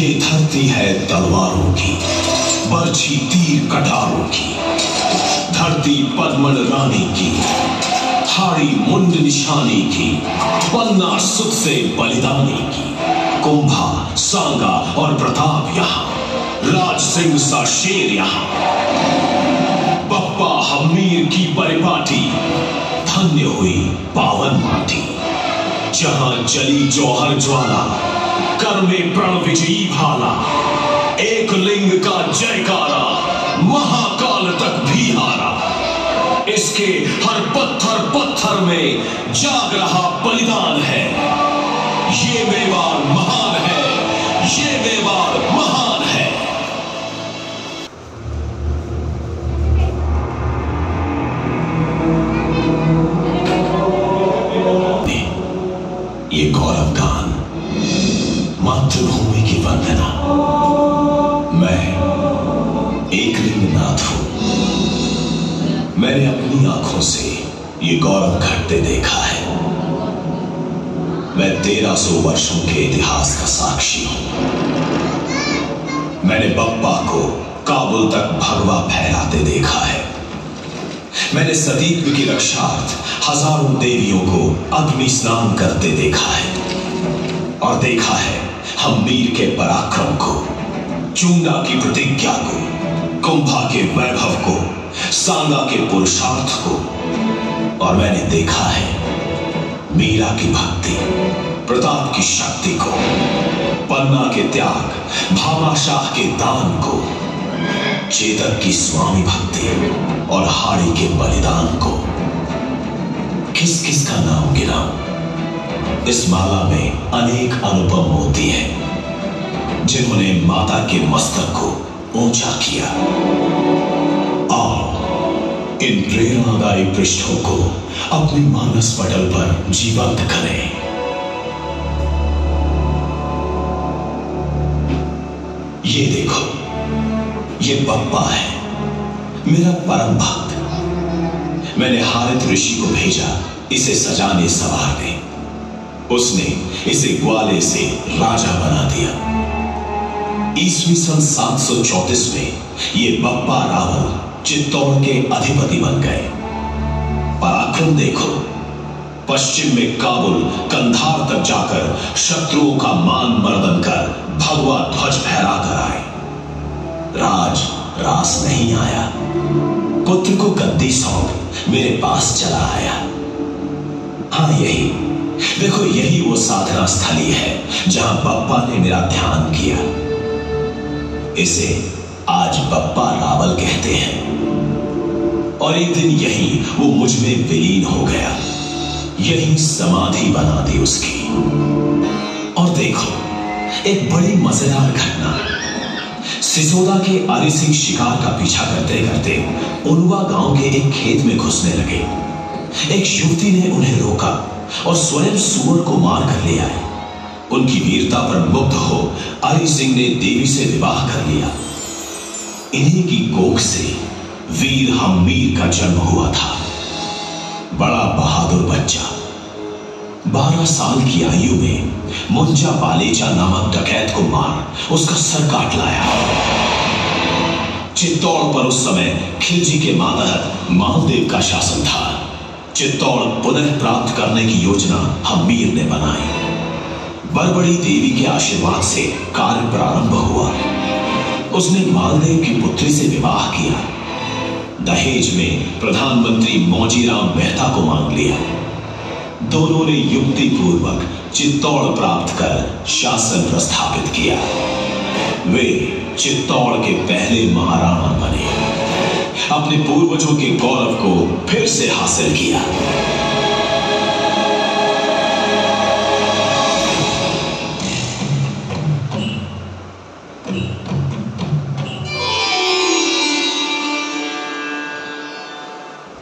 ये धरती है तलवारों की, बरछी तीर कटारों की। धरती पद्मन रानी की, हाड़ी मुंड निशानी की। पन्ना सुत से बलिदानी की। कुंभा, सांगा और प्रताप यहाँ, राज सिंह सा शेर यहाँ। बप्पा हमीर की परिपाटी, धन्य हुई पावन माटी। जहां जली जौहर ज्वाला, कर में प्रण विजयी भाला। एक लिंग का जयकारा, महाकाल तक भी हारा। इसके हर पत्थर पत्थर में जाग रहा बलिदान है। ये मेवाड़ महान है, ये मेवाड़ महान है। ये गौरव गान, मातृभूमि की वंदना। मैं एकलिंगनाथ हूं। मैंने अपनी आंखों से ये गौरव घटते देखा है। मैं 1300 वर्षों के इतिहास का साक्षी हूं। मैंने बप्पा को काबुल तक भगवा फहराते देखा है। मैंने सतीत्व की रक्षार्थ हजारों देवियों को अग्नि स्नान करते देखा है। और देखा है हम्मीर के पराक्रम को, चुंगा की प्रतिज्ञा को, कुंभा के वैभव को, सांगा के पुरुषार्थ को। और मैंने देखा है मीरा की भक्ति, प्रताप की शक्ति को, पन्ना के त्याग, भामाशाह के दान को, चेतक की स्वामी भक्ति और हाड़ी के बलिदान को। किस किस का नाम गिनाऊं? इस माला में अनेक अनुपम मोती हैं, जिन्होंने माता के मस्तक को ऊंचा किया। आओ इन प्रेरणादायी पृष्ठों को अपने मानस पटल पर जीवंत करें। ये देखो, ये बप्पा है, मेरा परम भक्त। मैंने हारित ऋषि को भेजा इसे सजाने संवारने। उसने इसे ग्वाले से राजा बना दिया। ईस्वी सन 734 में ये बप्पा रावल चित्तौड़ के अधिपति बन गए। पराक्रम देखो, पश्चिम में काबुल, कंधार तक जाकर शत्रुओं का मान मर्दन कर भगवा ध्वज फहरा कर आए। राज रास नहीं आया, पुत्र को गद्दी सौंप मेरे पास चला आया। हाँ, यही देखो, यही वो साधना स्थली है जहां बप्पा ने मेरा ध्यान किया। इसे आज बप्पा रावल कहते हैं। और एक दिन यही वो मुझ में विलीन हो गया। यही समाधि बना दी उसकी। और देखो, एक बड़ी मजेदार घटना। सिसोदा के आरी सिंह शिकार का पीछा करते करते उलवा गांव के एक खेत में घुसने लगे। एक युवती ने उन्हें रोका और स्वयं सूअर को मार कर ले आए। उनकी वीरता पर मुग्ध हो आरी सिंह ने देवी से विवाह कर लिया। इन्हीं की कोख से वीर हम्मीर का जन्म हुआ था। बड़ा बहादुर बच्चा 12 साल की आयु में मुंजा बालेचा नामक डकैत को मार उसका सर काट लाया। चित्तौड़ पर उस समय खिलजी के मातहत मालदेव का शासन था। चित्तौड़ पुनः प्राप्त करने की योजना हम्मीर ने बनाई। बड़बड़ी देवी के आशीर्वाद से कार्य प्रारंभ हुआ। उसने मालदेव की पुत्री से विवाह किया। दहेज में प्रधानमंत्री मौजीराम मेहता को मांग लिया। दोनों ने युक्ति पूर्वक चित्तौड़ प्राप्त कर शासन प्रस्थापित किया। वे चित्तौड़ के पहले महाराणा बने। अपने पूर्वजों के गौरव को फिर से हासिल किया।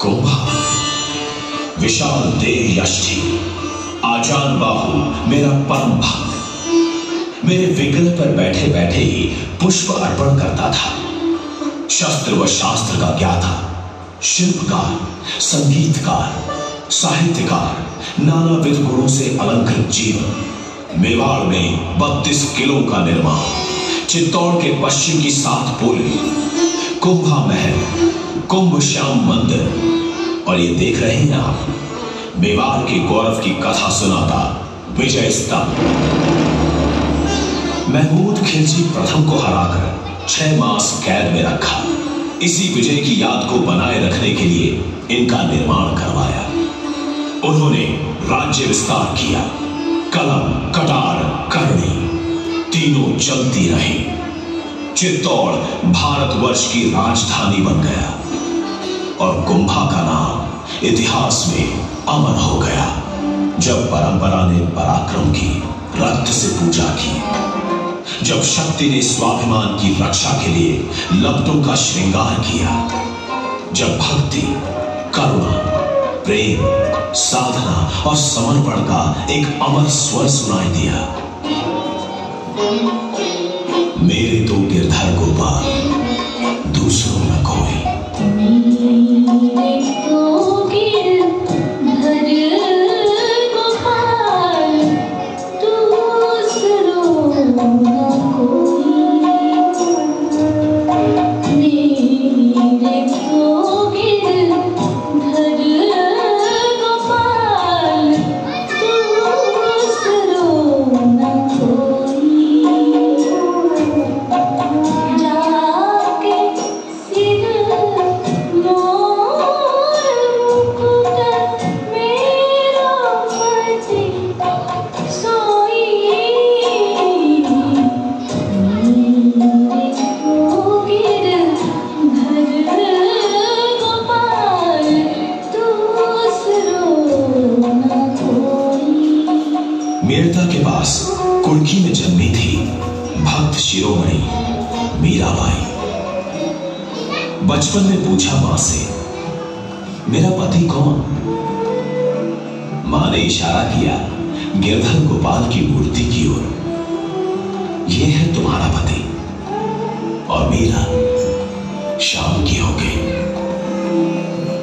कुंभा विशाल देह यष्टि, आजान बाहु, मेरा परम भक्त मेरे विग्रह पर बैठे बैठे ही पुष्प अर्पण करता था। शस्त्र व शास्त्र का ज्ञाता, शिल्पकार, संगीतकार, साहित्यकार, नानाविध गुणों से अलंकृत जीवन मेवाड़ में 32 किलों का निर्माण, चित्तौड़ के पश्चिम की 7 पुल, कुंभा महल, कुंभ श्याम मंदिर और ये देख रहे हैं आप मेवाड़ के गौरव की कथा सुनाता विजय स्तंभ। महमूद खिलजी प्रथम को हराकर 6 मास कैद में रखा। इसी विजय की याद को बनाए रखने के लिए इनका निर्माण करवाया। उन्होंने राज्य विस्तार किया। कलम, कटार, करणी तीनों चलती रही। चित्तौड़ भारतवर्ष की राजधानी बन गया और कुंभा का नाम इतिहास में अमर हो गया। जब परंपरा ने पराक्रम की रक्त से पूजा की, जब शक्ति ने स्वाभिमान की रक्षा के लिए लपटों का श्रृंगार किया, जब भक्ति, करुणा, प्रेम, साधना और समर्पण का एक अमर स्वर सुनाई दिया। मेरे तो गिरधर गोपाल, दूसरों न कोई। मेरता के पास कुड़की में जन्मी थी भक्त शिरोमणि मीराबाई। बचपन में पूछा मां से, मेरा पति कौन? मां ने इशारा किया गिरधर गोपाल की मूर्ति की ओर। यह है तुम्हारा पति। और मीरा शाम की हो गई।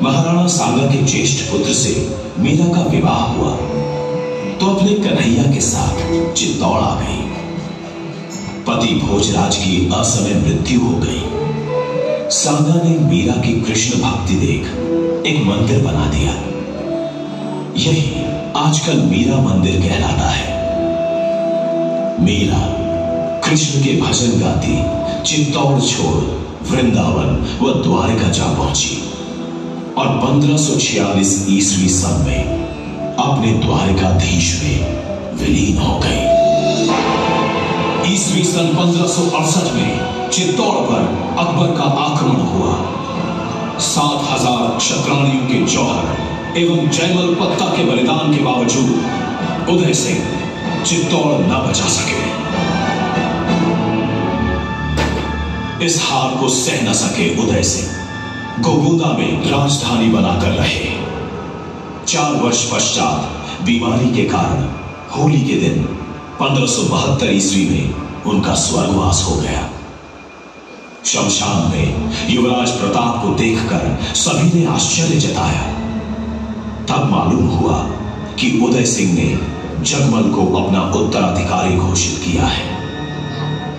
महाराणा सांगा के ज्येष्ठ पुत्र से मीरा का विवाह हुआ तो अपने कन्हैया के साथ चित्तौड़ आ गई। पति भोजराज की असमय मृत्यु हो गई। सांगा ने मीरा की कृष्ण भक्ति देख एक मंदिर बना दिया। यही आजकल मीरा मंदिर कहलाता है। मीरा कृष्ण के भजन गाती चित्तौड़ छोड़ वृंदावन व द्वारिका जा पहुंची और 1546 ईस्वी सन में अपने द्वारिकाधीश में विलीन हो गई। ईस्वी सन 1568 में चित्तौड़ पर अकबर का आक्रमण हुआ। 7,000 क्षत्राणियों के जौहर एवं जयमल पत्ता के बलिदान के बावजूद उदय सिंह चित्तौड़ न बचा सके। इस हार को सह न सके उदय सिंह गोगुंदा में राजधानी बनाकर रहे। 4 वर्ष पश्चात बीमारी के कारण होली के दिन 1572 ईस्वी में उनका स्वर्गवास हो गया। शमशान में युवराज प्रताप को देखकर सभी ने आश्चर्य जताया। तब मालूम हुआ कि उदय सिंह ने जगमल को अपना उत्तराधिकारी घोषित किया है।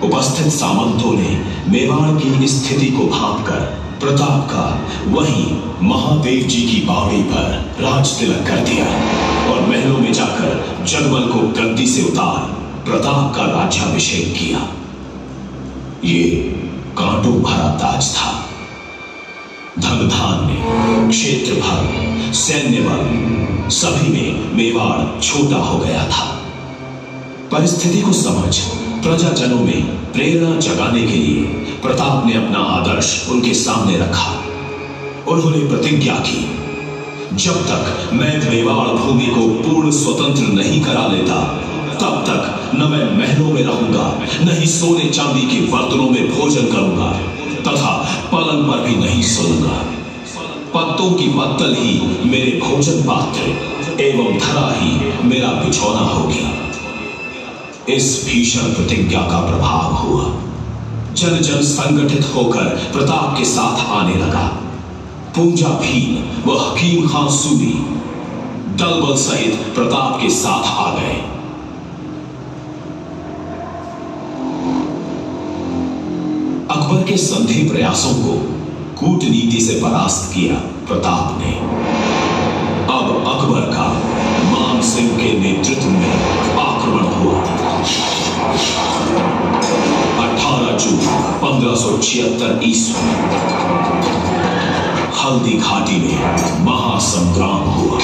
उपस्थित सामंतों ने मेवाड़ की स्थिति को भांपकर प्रताप का वही महादेव जी की बावड़ी पर राज तिलक कर दिया और महलों में जाकर जगमल को गद्दी से उतार प्रताप का राज्याभिषेक किया। ये कांटों भरा ताज था। धन धान्य, क्षेत्रफल, सैन्य बल सभी में मेवाड़ छोटा हो गया था। परिस्थिति को समझ प्रजाजनों में प्रेरणा जगाने के लिए प्रताप ने अपना आदर्श उनके सामने रखा। उन्होंने प्रतिज्ञा की, जब तक मैं मेवाड़ भूमि को पूर्ण स्वतंत्र नहीं करा लेता तब तक न मैं महलों में रहूंगा, न ही सोने चांदी के बर्तनों में भोजन करूंगा तथा पलंग पर भी नहीं सोऊंगा। पत्तों की पत्तल ही मेरे भोजन पात्र एवं धरा ही मेरा बिछौना होगी। इस भीषण प्रतिज्ञा का प्रभाव हुआ। जन जन संगठित होकर प्रताप के साथ आने लगा। पूंजा भील व हकीम खान सूरी दल बल सहित प्रताप के साथ आ गए। के संधि प्रयासों को कूटनीति से परास्त किया प्रताप ने। अब अकबर का मान सिंह के नेतृत्व में आक्रमण हुआ। 18 जून 1576 ईस्वी हल्दी घाटी में महासंग्राम हुआ।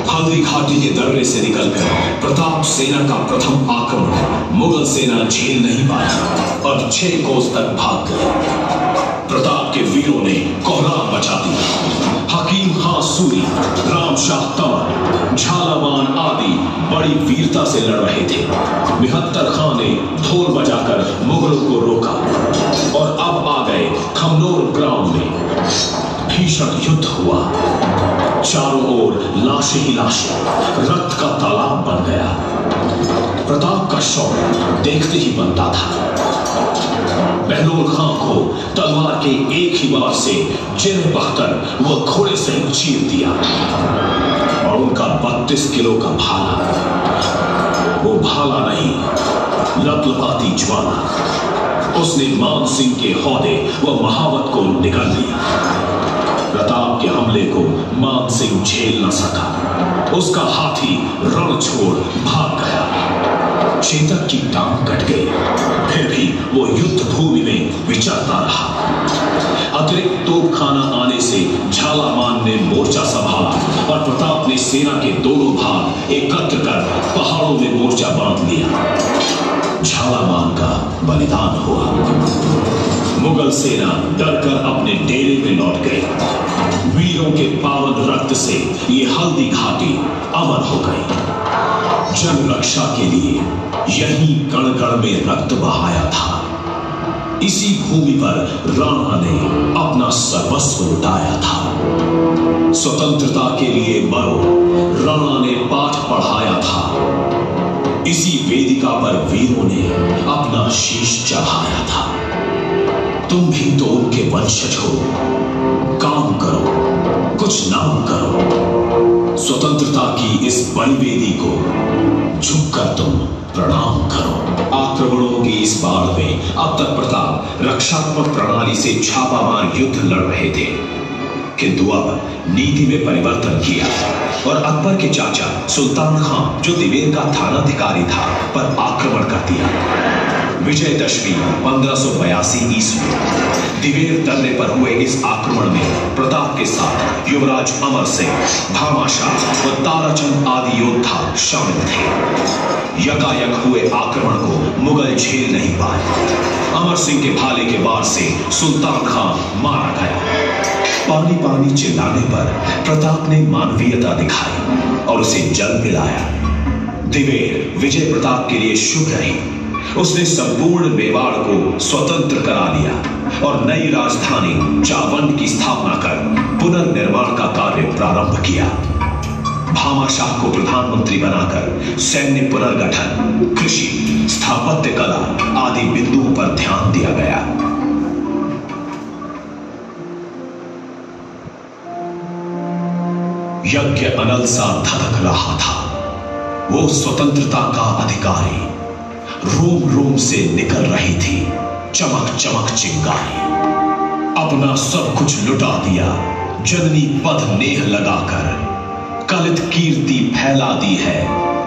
हल्दी घाटी के दर्रे से निकलकर प्रताप सेना का प्रथम आक्रमण मुगल सेना झेल नहीं पाई और 6 कोस तक भाग गई। प्रताप के वीरों ने कोहराम मचा दिया। हकीम खां सूरी, राम शाह तंवर, झालावान आदि बड़ी वीरता से लड़ रहे थे। मिहत्तर खां ने ढोल बजाकर मुगलों को रोका और अब आ गए खमनोर ग्राउंड में। भीषण युद्ध हुआ। चारों ओर लाशें ही लाशें, रक्त का तालाब बन गया। प्रताप का शौर्य देखते ही बनता था। बहलोल खां को तलवार के एक ही बार से जिन्हें बख्तर वह घोड़े से चीर दिया और उनका 32 किलो का भाला, वो भाला नहीं, लपलपाती ज्वाला, उसने मान सिंह के हौदे व महावत को निगल लिया। प्रताप के हमले को मान सिंह झेल न सका। उसका हाथी रण छोड़ भाग गया। चेतक की टांग कट गई, फिर भी वो युद्ध भूमि में विचरता रहा। अतिरिक्त तोपखाना आने से झालावान ने मोर्चा संभाला और प्रताप ने सेना के दोनों भाग एकत्र कर पहाड़ों में मोर्चा बांध लिया। झालावान का बलिदान हुआ। मुगल सेना डरकर अपने डेरे में लौट गई। वीरों के पावन रक्त से ये हल्दी घाटी अमर हो गई। जन रक्षा के लिए यही कण कण में रक्त बहाया था। इसी भूमि पर राणा ने अपना सर्वस्व लुटाया था। स्वतंत्रता के लिए मरो, राणा ने पाठ पढ़ाया था। इसी वेदिका पर वीरों ने अपना शीश चढ़ाया था। तुम भी तो उनके वंशज हो। काम करो, कुछ नाम करो। स्वतंत्रता की इस बलिवेदी को झुककर तुम प्रणाम करो। आक्रमणों की इस बाढ़ में अब तक प्रताप रक्षात्मक प्रणाली से छापामार युद्ध लड़ रहे थे, किंतु अब नीति में परिवर्तन किया और अकबर के चाचा सुल्तान खान, जो दिवेर का थानाधिकारी था, पर आक्रमण कर दिया। विजयदशमी 1582 ईस्वी दिवेर दर्रे पर हुए इस आक्रमण में प्रताप के साथ युवराज अमर सिंह, भामाशाह व ताराचंद आदि योद्धा शामिल थे। यकायक हुए आक्रमण को मुगल झेल नहीं पाए। अमर सिंह के भाले के वार से सुल्तान खान मारा गया। पानी पानी चिल्लाने पर प्रताप ने मानवीयता दिखाई और उसे जल पिलाया। दिवेर विजय प्रताप के लिए शुभ रही। उसने संपूर्ण मेवाड़ को स्वतंत्र करा लिया और नई राजधानी चावंड की स्थापना कर पुनर्निर्माण का कार्य प्रारंभ किया। भामाशाह को प्रधानमंत्री बनाकर सैन्य पुनर्गठन, कृषि, स्थापत्य कला आदि बिंदुओं पर ध्यान दिया गया। यज्ञ अनल सा धधक रहा था। वो स्वतंत्रता का अधिकारी। रोम रोम से निकल रही थी चमक चमक चिंगारी। अपना सब कुछ लुटा दिया जननी पद नेह लगाकर। कलित कीर्ति फैला दी है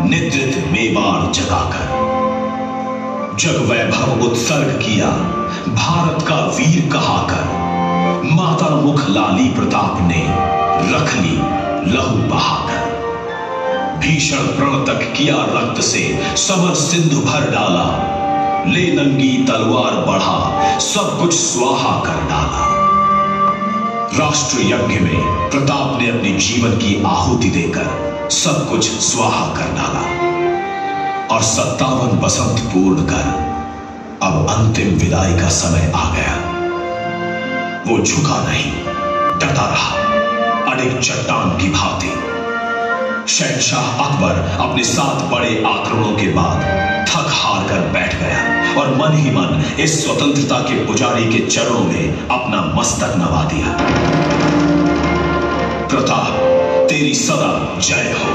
निद्रित मेवाड़ जगाकर। जग वैभव उत्सर्ग किया भारत का वीर कहाकर। माता मुख लाली प्रताप ने रख ली लहू बहाकर। भीषण प्रण तक किया रक्त से समर सिंधु भर डाला। ले नंगी तलवार बढ़ा सब कुछ स्वाहा कर डाला। राष्ट्र यज्ञ में प्रताप ने अपने जीवन की आहुति देकर सब कुछ स्वाहा कर डाला और 57 बसंत पूर्ण कर अब अंतिम विदाई का समय आ गया। वो झुका नहीं, डटा रहा अडिग चट्टान की भांति। शहंशाह अकबर अपने 7 बड़े आक्रमणों के बाद थक हार कर बैठ गया और मन ही मन इस स्वतंत्रता के पुजारी के चरणों में अपना मस्तक नवा दिया। प्रताप तेरी सदा जय हो।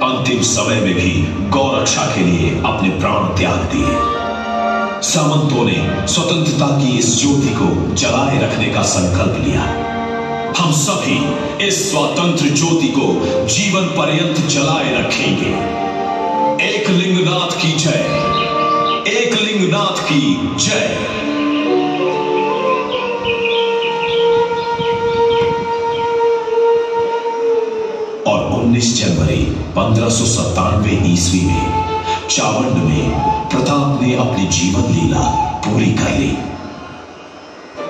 अंतिम समय में भी गौ रक्षा के लिए अपने प्राण त्याग दिए। सामंतों ने स्वतंत्रता की इस ज्योति को जलाए रखने का संकल्प लिया। हम सभी इस स्वतंत्र ज्योति को जीवन पर्यंत जलाए रखेंगे। एक लिंगनाथ की जय, एक लिंगनाथ की जय। और 19 जनवरी 1597 ईस्वी में चावंड में प्रताप ने अपनी जीवन लीला पूरी कर ली।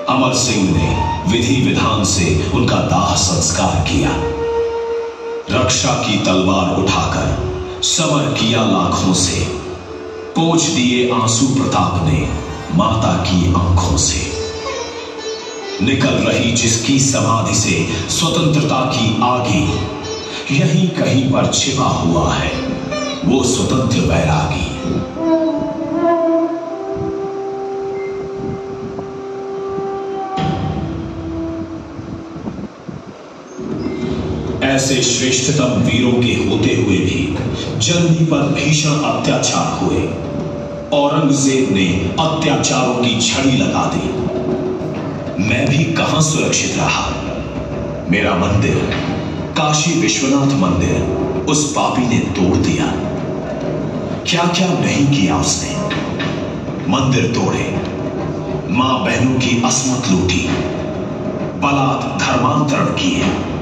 अमर सिंह ने विधि विधान से उनका दाह संस्कार किया। रक्षा की तलवार उठाकर समर किया लाखों से, पोंछ दिए आंसू प्रताप ने माता की आंखों से। निकल रही जिसकी समाधि से स्वतंत्रता की आगी, यहीं कहीं पर छिपा हुआ है वो स्वतंत्र वैरागी। ऐसे श्रेष्ठतम वीरों के होते हुए भी जननी पर भीषण अत्याचार हुए। औरंगजेब ने अत्याचारों की झड़ी लगा दी। मैं भी कहां सुरक्षित रहा। मेरा मंदिर, काशी विश्वनाथ मंदिर, उस पापी ने तोड़ दिया। क्या क्या नहीं किया उसने। मंदिर तोड़े, मां बहनों की असमत लूटी, बलात् धर्मांतरण किए।